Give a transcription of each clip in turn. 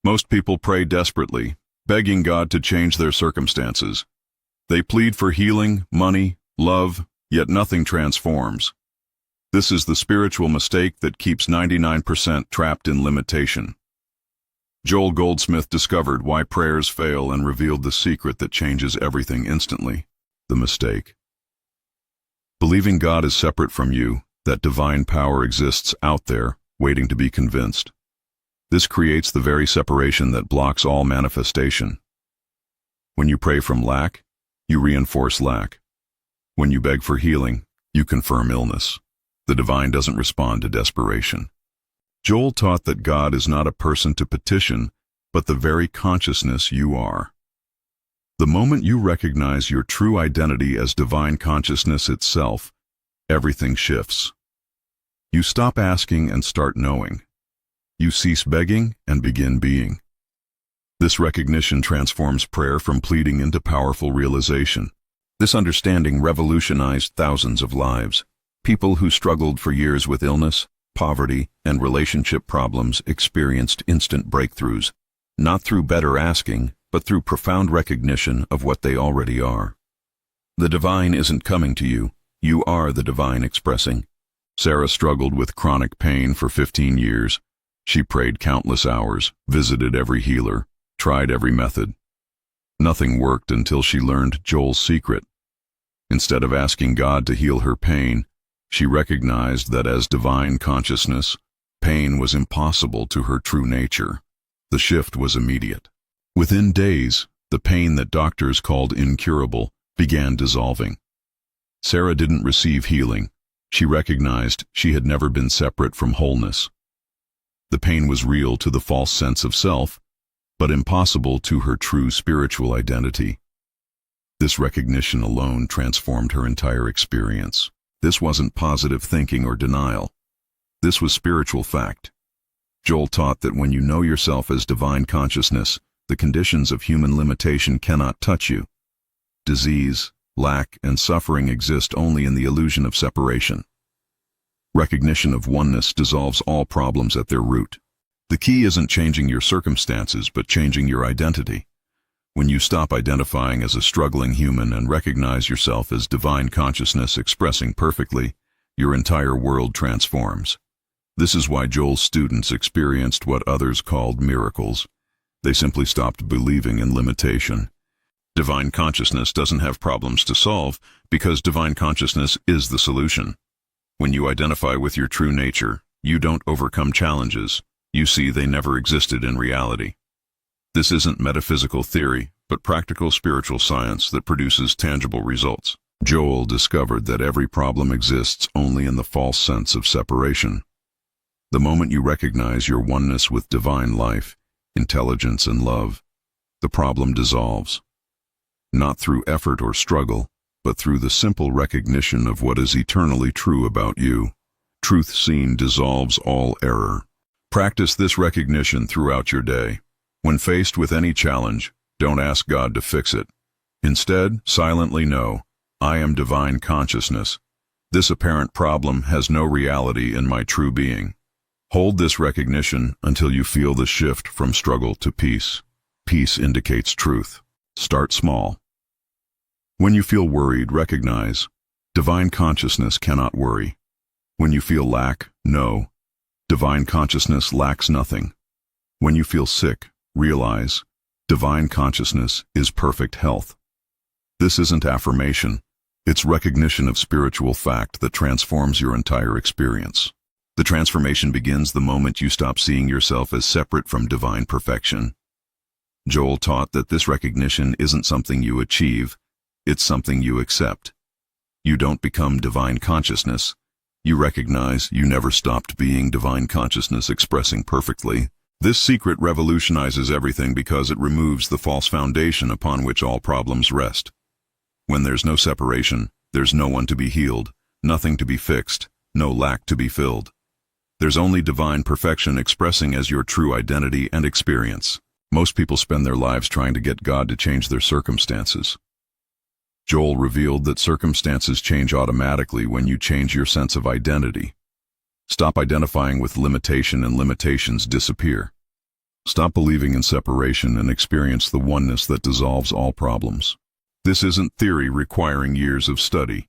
Most people pray desperately, begging God to change their circumstances. They plead for healing, money, love, yet nothing transforms. This is the spiritual mistake that keeps 99% trapped in limitation. Joel Goldsmith discovered why prayers fail and revealed the secret that changes everything instantly: the mistake. Believing God is separate from you, that divine power exists out there, waiting to be convinced. This creates the very separation that blocks all manifestation. When you pray from lack, you reinforce lack. When you beg for healing, you confirm illness. The divine doesn't respond to desperation. Joel taught that God is not a person to petition, but the very consciousness you are. The moment you recognize your true identity as divine consciousness itself, everything shifts. You stop asking and start knowing. You cease begging and begin being. This recognition transforms prayer from pleading into powerful realization. This understanding revolutionized thousands of lives. People who struggled for years with illness, poverty, and relationship problems experienced instant breakthroughs, not through better asking, but through profound recognition of what they already are. The divine isn't coming to you, you are the divine expressing. Sarah struggled with chronic pain for 15 years. She prayed countless hours, visited every healer, tried every method. Nothing worked until she learned Joel's secret. Instead of asking God to heal her pain, she recognized that as divine consciousness, pain was impossible to her true nature. The shift was immediate. Within days, the pain that doctors called incurable began dissolving. Sarah didn't receive healing. She recognized she had never been separate from wholeness. The pain was real to the false sense of self, but impossible to her true spiritual identity. This recognition alone transformed her entire experience. This wasn't positive thinking or denial. This was spiritual fact. Joel taught that when you know yourself as divine consciousness, the conditions of human limitation cannot touch you. Disease, lack, and suffering exist only in the illusion of separation. Recognition of oneness dissolves all problems at their root. The key isn't changing your circumstances, but changing your identity. When you stop identifying as a struggling human and recognize yourself as divine consciousness expressing perfectly, your entire world transforms. This is why Joel's students experienced what others called miracles. They simply stopped believing in limitation. Divine consciousness doesn't have problems to solve because divine consciousness is the solution. When you identify with your true nature, you don't overcome challenges. You see they never existed in reality. This isn't metaphysical theory, but practical spiritual science that produces tangible results. Joel discovered that every problem exists only in the false sense of separation. The moment you recognize your oneness with divine life, intelligence, and love, the problem dissolves. Not through effort or struggle, but through the simple recognition of what is eternally true about you. Truth seen dissolves all error. Practice this recognition throughout your day. When faced with any challenge, don't ask God to fix it. Instead, silently know, I am divine consciousness. This apparent problem has no reality in my true being. Hold this recognition until you feel the shift from struggle to peace. Peace indicates truth. Start small. When you feel worried, recognize, divine consciousness cannot worry. When you feel lack, know, divine consciousness lacks nothing. When you feel sick, realize, divine consciousness is perfect health. This isn't affirmation, it's recognition of spiritual fact that transforms your entire experience. The transformation begins the moment you stop seeing yourself as separate from divine perfection. Joel taught that this recognition isn't something you achieve, it's something you accept. You don't become divine consciousness. You recognize you never stopped being divine consciousness expressing perfectly. This secret revolutionizes everything because it removes the false foundation upon which all problems rest. When there's no separation, there's no one to be healed, nothing to be fixed, no lack to be filled. There's only divine perfection expressing as your true identity and experience. Most people spend their lives trying to get God to change their circumstances. Joel revealed that circumstances change automatically when you change your sense of identity. Stop identifying with limitation and limitations disappear. Stop believing in separation and experience the oneness that dissolves all problems. This isn't theory requiring years of study.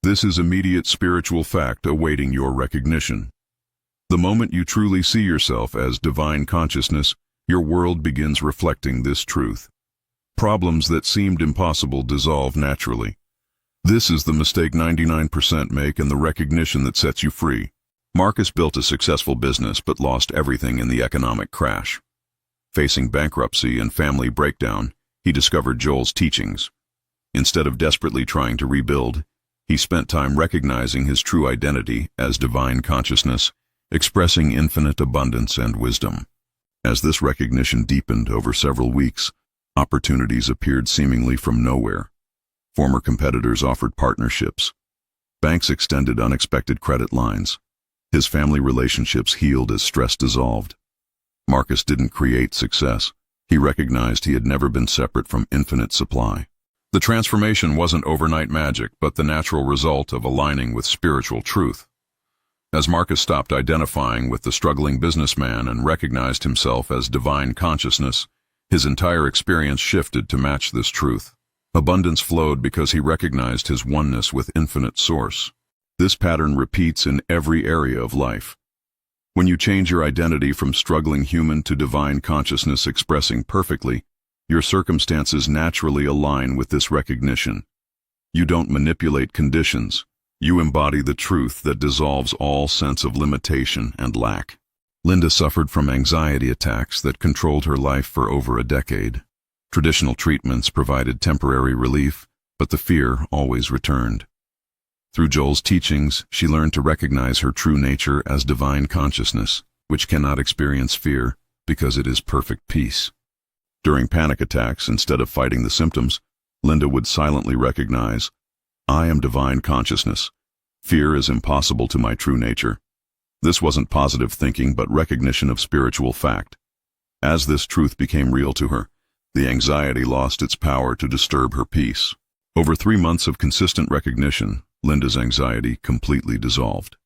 This is immediate spiritual fact awaiting your recognition. The moment you truly see yourself as divine consciousness, your world begins reflecting this truth. Problems that seemed impossible dissolve naturally. This is the mistake 99% make and the recognition that sets you free. Marcus built a successful business but lost everything in the economic crash. Facing bankruptcy and family breakdown, he discovered Joel's teachings. Instead of desperately trying to rebuild, he spent time recognizing his true identity as divine consciousness, expressing infinite abundance and wisdom. As this recognition deepened over several weeks, opportunities appeared seemingly from nowhere. Former competitors offered partnerships. Banks extended unexpected credit lines. His family relationships healed as stress dissolved. Marcus didn't create success. He recognized he had never been separate from infinite supply. The transformation wasn't overnight magic, but the natural result of aligning with spiritual truth. As Marcus stopped identifying with the struggling businessman and recognized himself as divine consciousness, his entire experience shifted to match this truth. Abundance flowed because he recognized his oneness with infinite source. This pattern repeats in every area of life. When you change your identity from struggling human to divine consciousness expressing perfectly, your circumstances naturally align with this recognition. You don't manipulate conditions. You embody the truth that dissolves all sense of limitation and lack. Linda suffered from anxiety attacks that controlled her life for over a decade. Traditional treatments provided temporary relief, but the fear always returned. Through Joel's teachings, she learned to recognize her true nature as divine consciousness, which cannot experience fear because it is perfect peace. During panic attacks, instead of fighting the symptoms, Linda would silently recognize, "I am divine consciousness. Fear is impossible to my true nature." This wasn't positive thinking, but recognition of spiritual fact. As this truth became real to her, the anxiety lost its power to disturb her peace. Over 3 months of consistent recognition, Linda's anxiety completely dissolved.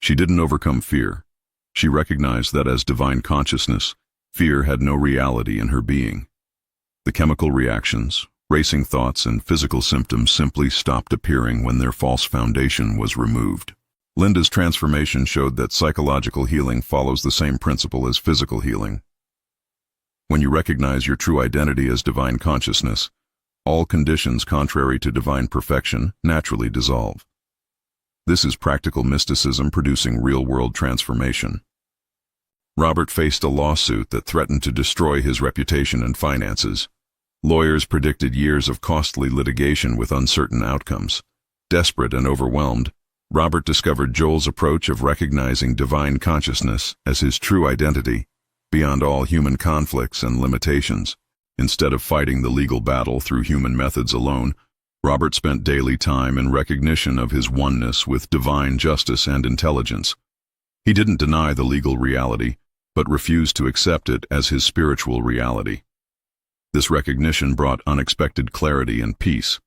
She didn't overcome fear. She recognized that as divine consciousness, fear had no reality in her being. The chemical reactions, racing thoughts, and physical symptoms simply stopped appearing when their false foundation was removed. Linda's transformation showed that psychological healing follows the same principle as physical healing. When you recognize your true identity as divine consciousness, all conditions contrary to divine perfection naturally dissolve. This is practical mysticism producing real-world transformation. Robert faced a lawsuit that threatened to destroy his reputation and finances. Lawyers predicted years of costly litigation with uncertain outcomes. Desperate and overwhelmed, Robert discovered Joel's approach of recognizing divine consciousness as his true identity, beyond all human conflicts and limitations. Instead of fighting the legal battle through human methods alone, Robert spent daily time in recognition of his oneness with divine justice and intelligence. He didn't deny the legal reality, but refused to accept it as his spiritual reality. This recognition brought unexpected clarity and peace.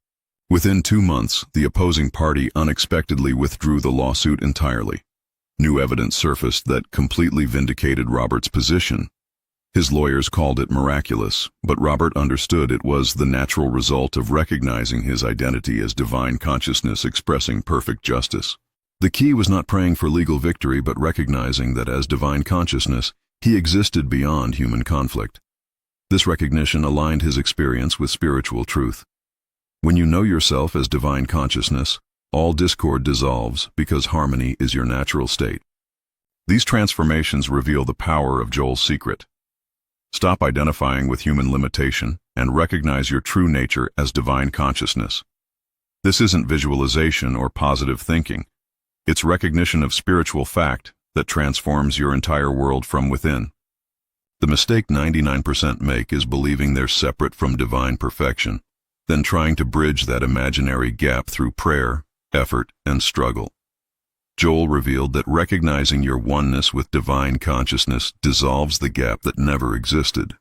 Within 2 months, the opposing party unexpectedly withdrew the lawsuit entirely. New evidence surfaced that completely vindicated Robert's position. His lawyers called it miraculous, but Robert understood it was the natural result of recognizing his identity as divine consciousness expressing perfect justice. The key was not praying for legal victory, but recognizing that as divine consciousness, he existed beyond human conflict. This recognition aligned his experience with spiritual truth. When you know yourself as divine consciousness, all discord dissolves because harmony is your natural state. These transformations reveal the power of Joel's secret. Stop identifying with human limitation and recognize your true nature as divine consciousness. This isn't visualization or positive thinking. It's recognition of spiritual fact that transforms your entire world from within. The mistake 99% make is believing they're separate from divine perfection, then trying to bridge that imaginary gap through prayer, effort, and struggle. Joel revealed that recognizing your oneness with divine consciousness dissolves the gap that never existed.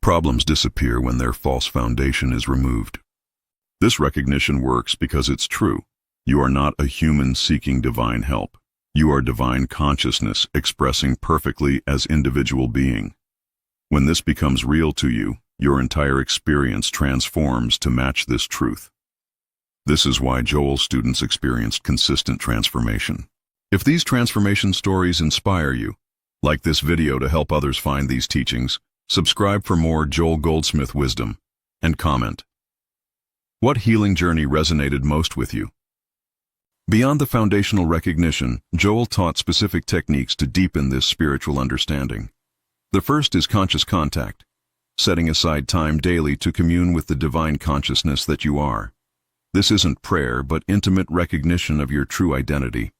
Problems disappear when their false foundation is removed. This recognition works because it's true. You are not a human seeking divine help. You are divine consciousness expressing perfectly as individual being. When this becomes real to you, your entire experience transforms to match this truth. This is why Joel's students experienced consistent transformation. If these transformation stories inspire you, like this video to help others find these teachings, subscribe for more Joel Goldsmith wisdom, and comment. What healing journey resonated most with you? Beyond the foundational recognition, Joel taught specific techniques to deepen this spiritual understanding. The first is conscious contact, setting aside time daily to commune with the divine consciousness that you are. This isn't prayer, but intimate recognition of your true identity.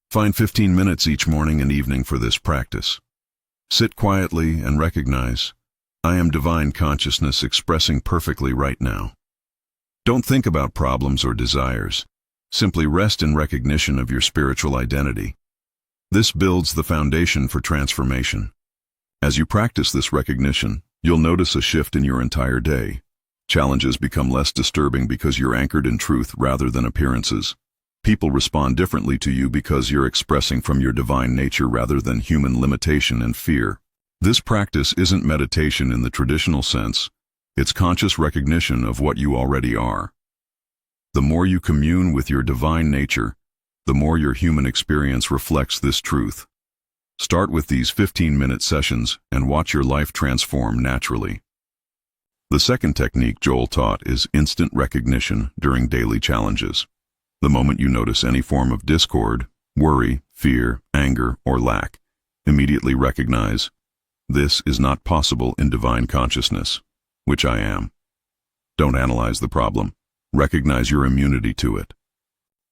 Find 15 minutes each morning and evening for this practice. Sit quietly and recognize, I am divine consciousness expressing perfectly right now. Don't think about problems or desires. Simply rest in recognition of your spiritual identity. This builds the foundation for transformation. As you practice this recognition, you'll notice a shift in your entire day. Challenges become less disturbing because you're anchored in truth rather than appearances. People respond differently to you because you're expressing from your divine nature rather than human limitation and fear. This practice isn't meditation in the traditional sense. It's conscious recognition of what you already are. The more you commune with your divine nature, the more your human experience reflects this truth. Start with these 15-minute sessions and watch your life transform naturally. The second technique Joel taught is instant recognition during daily challenges. The moment you notice any form of discord, worry, fear, anger, or lack, immediately recognize, this is not possible in divine consciousness, which I am. Don't analyze the problem. Recognize your immunity to it.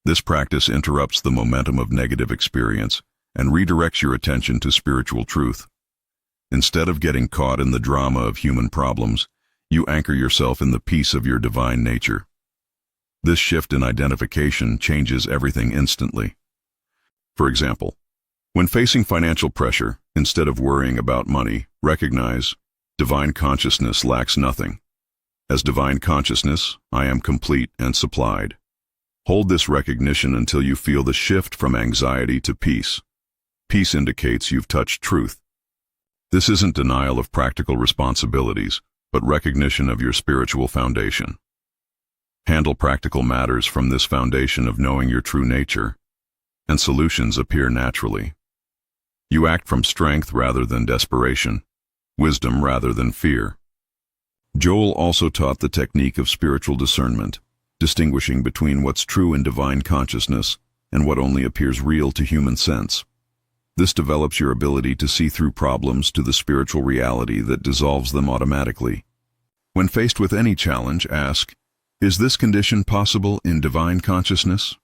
This practice interrupts the momentum of negative experience and redirects your attention to spiritual truth. Instead of getting caught in the drama of human problems, you anchor yourself in the peace of your divine nature. This shift in identification changes everything instantly. For example, when facing financial pressure, instead of worrying about money, recognize, divine consciousness lacks nothing. As divine consciousness, I am complete and supplied. Hold this recognition until you feel the shift from anxiety to peace. Peace indicates you've touched truth. This isn't denial of practical responsibilities, but recognition of your spiritual foundation. Handle practical matters from this foundation of knowing your true nature, and solutions appear naturally. You act from strength rather than desperation, wisdom rather than fear. Joel also taught the technique of spiritual discernment, distinguishing between what's true in divine consciousness and what only appears real to human sense. This develops your ability to see through problems to the spiritual reality that dissolves them automatically. When faced with any challenge, ask, is this condition possible in divine consciousness?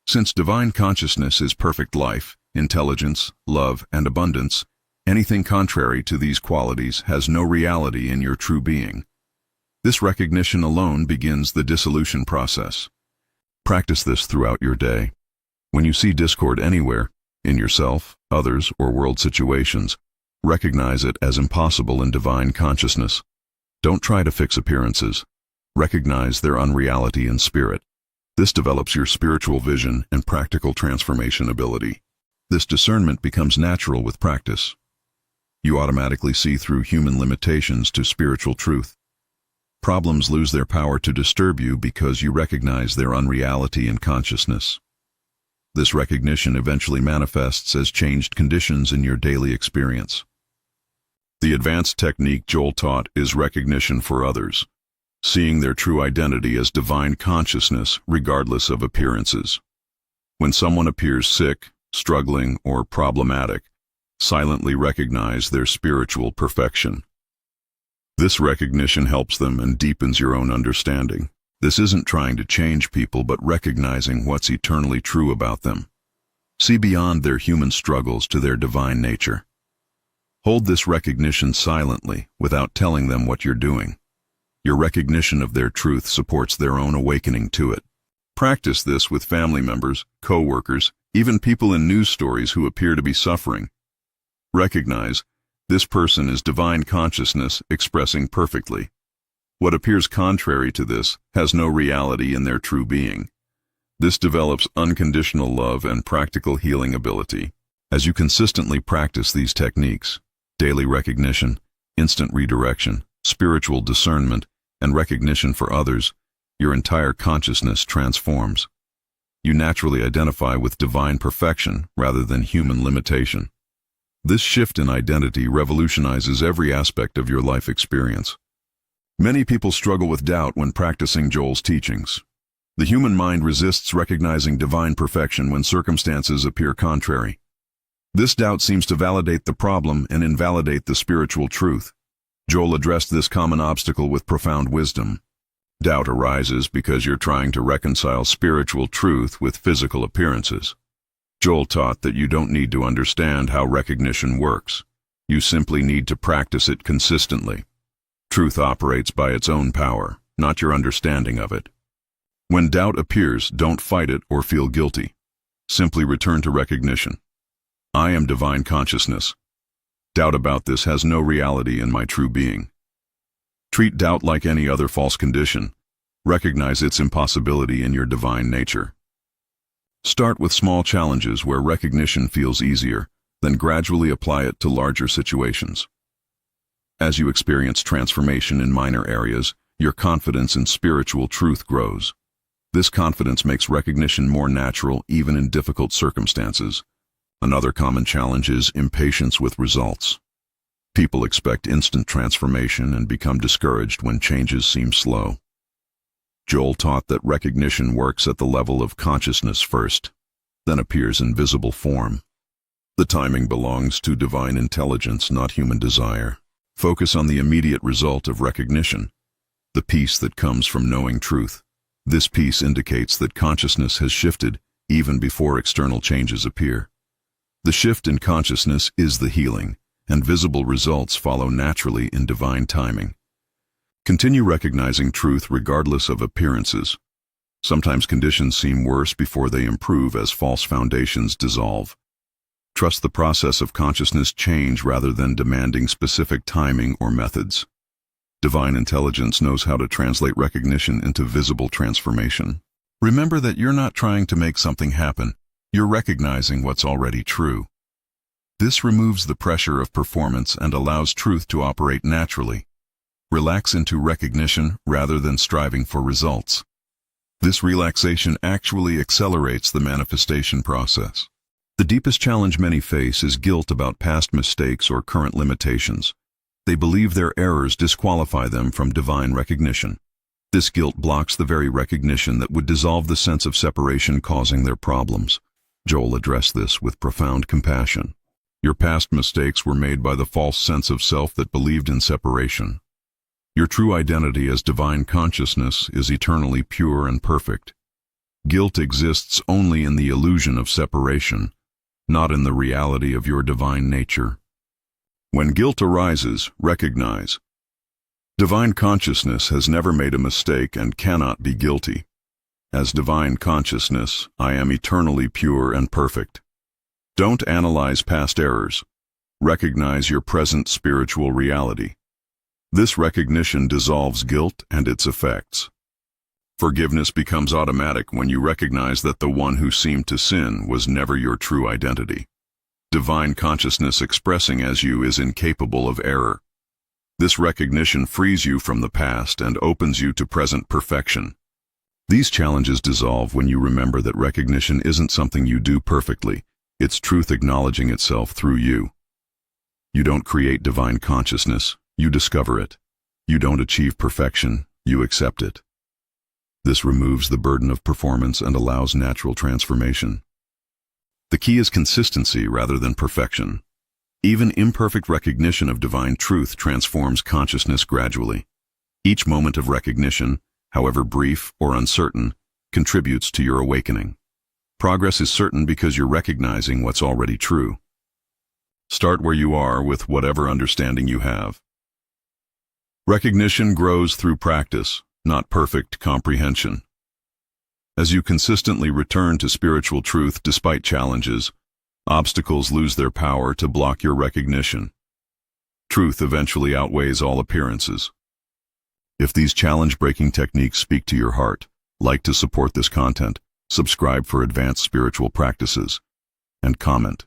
Since divine consciousness is perfect life, intelligence, love, and abundance, anything contrary to these qualities has no reality in your true being. This recognition alone begins the dissolution process. Practice this throughout your day. When you see discord anywhere, in yourself, others, or world situations, recognize it as impossible in divine consciousness. Don't try to fix appearances. Recognize their unreality in spirit. This develops your spiritual vision and practical transformation ability. This discernment becomes natural with practice. You automatically see through human limitations to spiritual truth. Problems lose their power to disturb you because you recognize their unreality in consciousness. This recognition eventually manifests as changed conditions in your daily experience. The advanced technique Joel taught is recognition for others, seeing their true identity as divine consciousness regardless of appearances. When someone appears sick, struggling, or problematic, silently recognize their spiritual perfection. This recognition helps them and deepens your own understanding. This isn't trying to change people, but recognizing what's eternally true about them. See beyond their human struggles to their divine nature. Hold this recognition silently, without telling them what you're doing. Your recognition of their truth supports their own awakening to it. Practice this with family members, co-workers, even people in news stories who appear to be suffering. Recognize, this person is divine consciousness expressing perfectly. What appears contrary to this has no reality in their true being. This develops unconditional love and practical healing ability. As you consistently practice these techniques, Daily recognition, instant redirection, spiritual discernment, and recognition for others, your entire consciousness transforms. You naturally identify with divine perfection rather than human limitation. This shift in identity revolutionizes every aspect of your life experience. Many people struggle with doubt when practicing Joel's teachings. The human mind resists recognizing divine perfection when circumstances appear contrary. This doubt seems to validate the problem and invalidate the spiritual truth. Joel addressed this common obstacle with profound wisdom. Doubt arises because you're trying to reconcile spiritual truth with physical appearances. Joel taught that you don't need to understand how recognition works. You simply need to practice it consistently. Truth operates by its own power, not your understanding of it. When doubt appears, don't fight it or feel guilty. Simply return to recognition. I am divine consciousness. Doubt about this has no reality in my true being. Treat doubt like any other false condition. Recognize its impossibility in your divine nature. Start with small challenges where recognition feels easier, then gradually apply it to larger situations. As you experience transformation in minor areas, your confidence in spiritual truth grows. This confidence makes recognition more natural even in difficult circumstances. Another common challenge is impatience with results. People expect instant transformation and become discouraged when changes seem slow. Joel taught that recognition works at the level of consciousness first, then appears in visible form. The timing belongs to divine intelligence, not human desire. Focus on the immediate result of recognition, the peace that comes from knowing truth. This peace indicates that consciousness has shifted even before external changes appear. The shift in consciousness is the healing, and visible results follow naturally in divine timing. Continue recognizing truth regardless of appearances. Sometimes conditions seem worse before they improve as false foundations dissolve. Trust the process of consciousness change rather than demanding specific timing or methods. Divine intelligence knows how to translate recognition into visible transformation. Remember that you're not trying to make something happen. You're recognizing what's already true. This removes the pressure of performance and allows truth to operate naturally. Relax into recognition rather than striving for results. This relaxation actually accelerates the manifestation process. The deepest challenge many face is guilt about past mistakes or current limitations. They believe their errors disqualify them from divine recognition. This guilt blocks the very recognition that would dissolve the sense of separation causing their problems. Joel addressed this with profound compassion. Your past mistakes were made by the false sense of self that believed in separation. Your true identity as divine consciousness is eternally pure and perfect. Guilt exists only in the illusion of separation, not in the reality of your divine nature. When guilt arises, recognize. Divine consciousness has never made a mistake and cannot be guilty. As divine consciousness, I am eternally pure and perfect. Don't analyze past errors. Recognize your present spiritual reality. This recognition dissolves guilt and its effects. Forgiveness becomes automatic when you recognize that the one who seemed to sin was never your true identity. Divine consciousness expressing as you is incapable of error. This recognition frees you from the past and opens you to present perfection. These challenges dissolve when you remember that recognition isn't something you do perfectly, it's truth acknowledging itself through you. You don't create divine consciousness, you discover it. You don't achieve perfection, you accept it. This removes the burden of performance and allows natural transformation. The key is consistency rather than perfection. Even imperfect recognition of divine truth transforms consciousness gradually. Each moment of recognition, however brief or uncertain, contributes to your awakening. Progress is certain because you're recognizing what's already true. Start where you are with whatever understanding you have. Recognition grows through practice, not perfect comprehension. As you consistently return to spiritual truth despite challenges, obstacles lose their power to block your recognition. Truth eventually outweighs all appearances. If these challenge-breaking techniques speak to your heart, like to support this content, subscribe for advanced spiritual practices, and comment.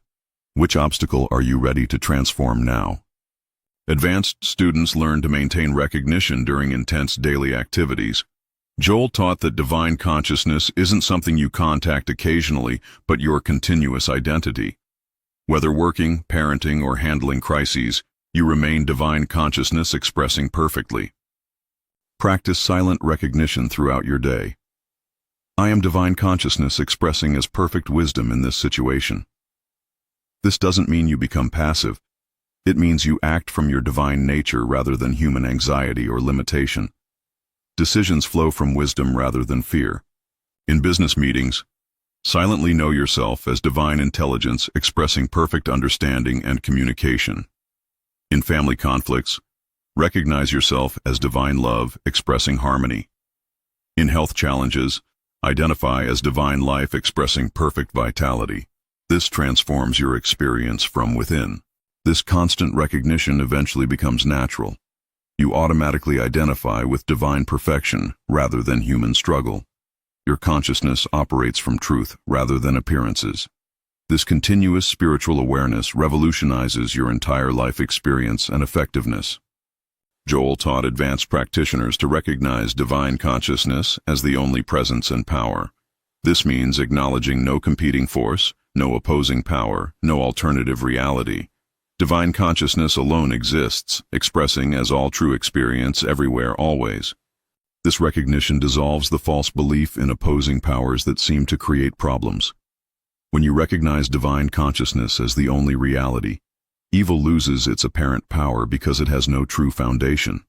Which obstacle are you ready to transform now? Advanced students learn to maintain recognition during intense daily activities. Joel taught that divine consciousness isn't something you contact occasionally, but your continuous identity. Whether working, parenting, or handling crises, you remain divine consciousness expressing perfectly. Practice silent recognition throughout your day. I am divine consciousness expressing as perfect wisdom in this situation. This doesn't mean you become passive. It means you act from your divine nature rather than human anxiety or limitation. Decisions flow from wisdom rather than fear. In business meetings, silently know yourself as divine intelligence expressing perfect understanding and communication. In family conflicts, recognize yourself as divine love expressing harmony. In health challenges, identify as divine life expressing perfect vitality. This transforms your experience from within. This constant recognition eventually becomes natural. You automatically identify with divine perfection rather than human struggle. Your consciousness operates from truth rather than appearances. This continuous spiritual awareness revolutionizes your entire life experience and effectiveness. Joel taught advanced practitioners to recognize divine consciousness as the only presence and power. This means acknowledging no competing force, no opposing power, no alternative reality. Divine consciousness alone exists, expressing as all true experience everywhere, always. This recognition dissolves the false belief in opposing powers that seem to create problems. When you recognize divine consciousness as the only reality, evil loses its apparent power because it has no true foundation.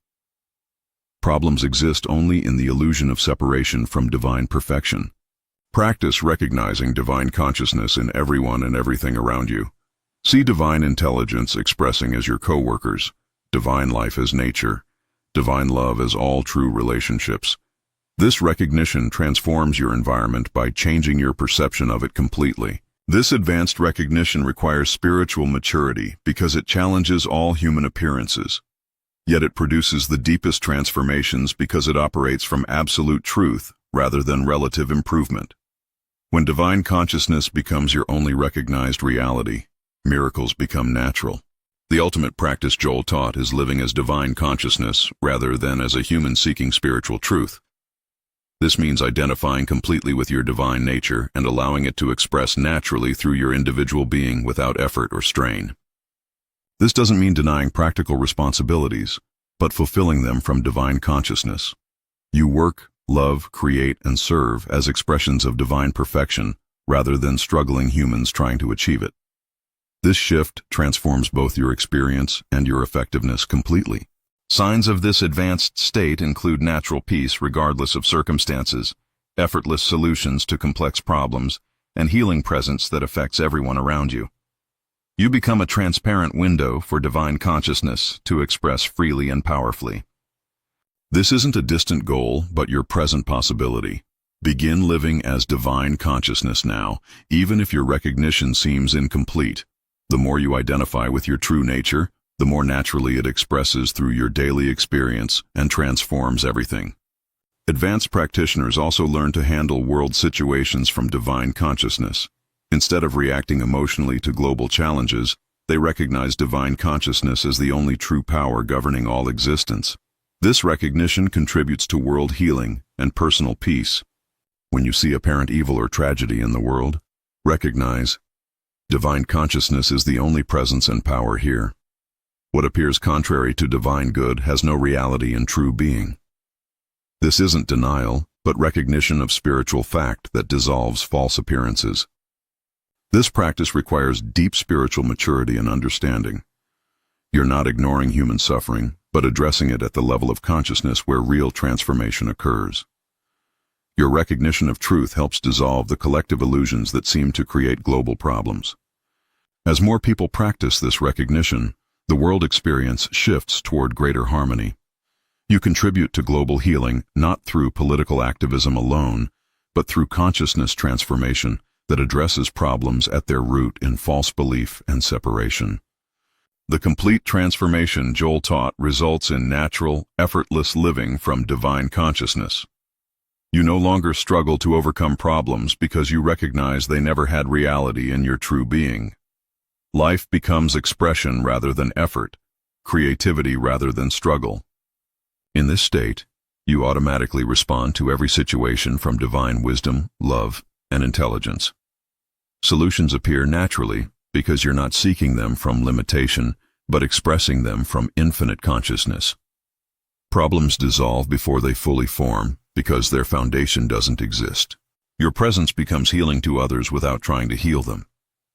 Problems exist only in the illusion of separation from divine perfection. Practice recognizing divine consciousness in everyone and everything around you. See divine intelligence expressing as your co-workers, divine life as nature, divine love as all true relationships. This recognition transforms your environment by changing your perception of it completely. This advanced recognition requires spiritual maturity because it challenges all human appearances. Yet it produces the deepest transformations because it operates from absolute truth rather than relative improvement. When divine consciousness becomes your only recognized reality, miracles become natural. The ultimate practice Joel taught is living as divine consciousness rather than as a human seeking spiritual truth. This means identifying completely with your divine nature and allowing it to express naturally through your individual being without effort or strain. This doesn't mean denying practical responsibilities, but fulfilling them from divine consciousness. You work, love, create, and serve as expressions of divine perfection rather than struggling humans trying to achieve it. This shift transforms both your experience and your effectiveness completely. Signs of this advanced state include natural peace regardless of circumstances, effortless solutions to complex problems, and healing presence that affects everyone around you. You become a transparent window for divine consciousness to express freely and powerfully. This isn't a distant goal, but your present possibility. Begin living as divine consciousness now, even if your recognition seems incomplete. The more you identify with your true nature, the more naturally it expresses through your daily experience and transforms everything. Advanced practitioners also learn to handle world situations from divine consciousness. Instead of reacting emotionally to global challenges, they recognize divine consciousness as the only true power governing all existence. This recognition contributes to world healing and personal peace. When you see apparent evil or tragedy in the world, recognize divine consciousness is the only presence and power here. What appears contrary to divine good has no reality in true being. This isn't denial, but recognition of spiritual fact that dissolves false appearances. This practice requires deep spiritual maturity and understanding. You're not ignoring human suffering, but addressing it at the level of consciousness where real transformation occurs. Your recognition of truth helps dissolve the collective illusions that seem to create global problems. As more people practice this recognition, the world experience shifts toward greater harmony. You contribute to global healing not through political activism alone, but through consciousness transformation that addresses problems at their root in false belief and separation. The complete transformation Joel taught results in natural, effortless living from divine consciousness. You no longer struggle to overcome problems because you recognize they never had reality in your true being. Life becomes expression rather than effort. creativity rather than struggle. In this state, you automatically respond to every situation from divine wisdom, love, and intelligence. Solutions appear naturally because you're not seeking them from limitation, but expressing them from infinite consciousness. Problems dissolve before they fully form because their foundation doesn't exist. Your presence becomes healing to others without trying to heal them.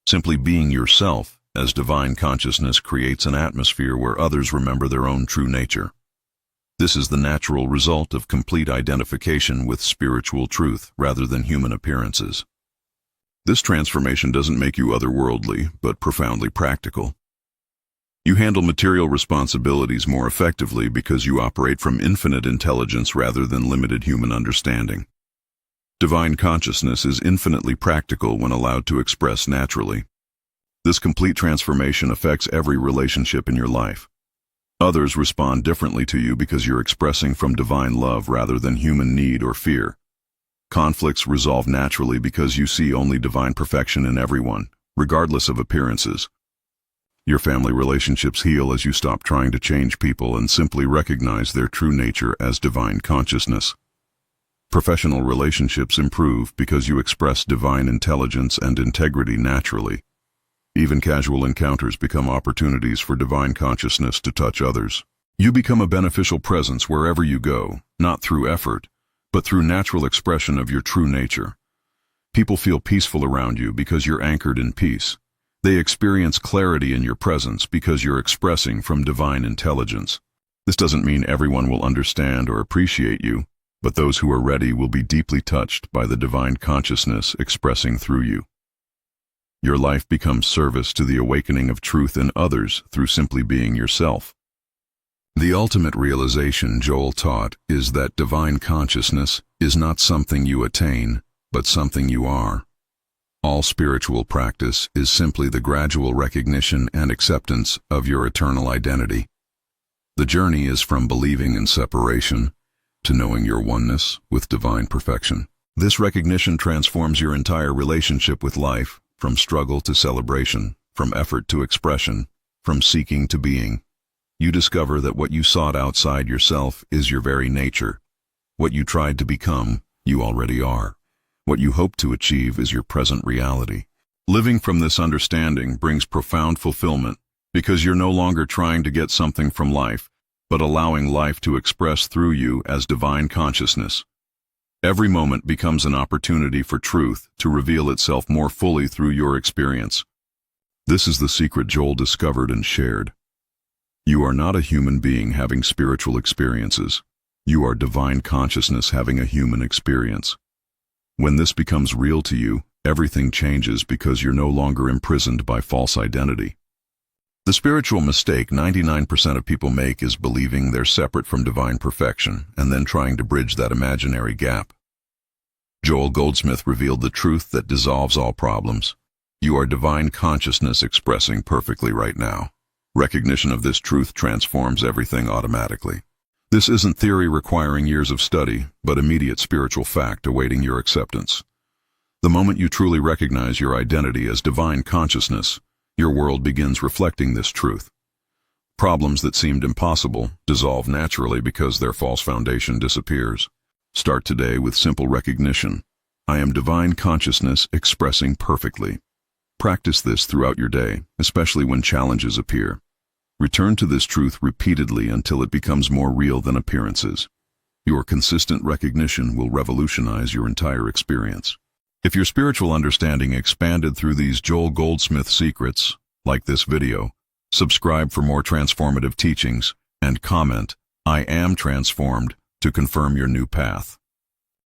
Simply being yourself as divine consciousness creates an atmosphere where others remember their own true nature. This is the natural result of complete identification with spiritual truth rather than human appearances. This transformation doesn't make you otherworldly, but profoundly practical. You handle material responsibilities more effectively because you operate from infinite intelligence rather than limited human understanding. Divine consciousness is infinitely practical when allowed to express naturally. This complete transformation affects every relationship in your life. Others respond differently to you because you're expressing from divine love rather than human need or fear. Conflicts resolve naturally because you see only divine perfection in everyone, regardless of appearances. Your family relationships heal as you stop trying to change people and simply recognize their true nature as divine consciousness. Professional relationships improve because you express divine intelligence and integrity naturally. Even casual encounters become opportunities for divine consciousness to touch others. You become a beneficial presence wherever you go, not through effort, but through natural expression of your true nature. People feel peaceful around you because you're anchored in peace. They experience clarity in your presence because you're expressing from divine intelligence. This doesn't mean everyone will understand or appreciate you, but those who are ready will be deeply touched by the divine consciousness expressing through you. Your life becomes service to the awakening of truth in others through simply being yourself. The ultimate realization Joel taught is that divine consciousness is not something you attain, but something you are. All spiritual practice is simply the gradual recognition and acceptance of your eternal identity. The journey is from believing in separation to knowing your oneness with divine perfection. This recognition transforms your entire relationship with life, from struggle to celebration, from effort to expression, from seeking to being. You discover that what you sought outside yourself is your very nature. What you tried to become, you already are. What you hope to achieve is your present reality. Living from this understanding brings profound fulfillment because you're no longer trying to get something from life, but allowing life to express through you as divine consciousness. Every moment becomes an opportunity for truth to reveal itself more fully through your experience. This is the secret Joel discovered and shared. You are not a human being having spiritual experiences. You are divine consciousness having a human experience. When this becomes real to you, everything changes because you're no longer imprisoned by false identity. The spiritual mistake 99% of people make is believing they're separate from divine perfection and then trying to bridge that imaginary gap. Joel Goldsmith revealed the truth that dissolves all problems. You are divine consciousness expressing perfectly right now. Recognition of this truth transforms everything automatically. This isn't theory requiring years of study, but immediate spiritual fact awaiting your acceptance. The moment you truly recognize your identity as divine consciousness, your world begins reflecting this truth. Problems that seemed impossible dissolve naturally because their false foundation disappears. Start today with simple recognition. I am divine consciousness expressing perfectly. Practice this throughout your day, especially when challenges appear. Return to this truth repeatedly until it becomes more real than appearances. Your consistent recognition will revolutionize your entire experience. If your spiritual understanding expanded through these Joel Goldsmith secrets, like this video, subscribe for more transformative teachings, and comment, I am transformed, to confirm your new path.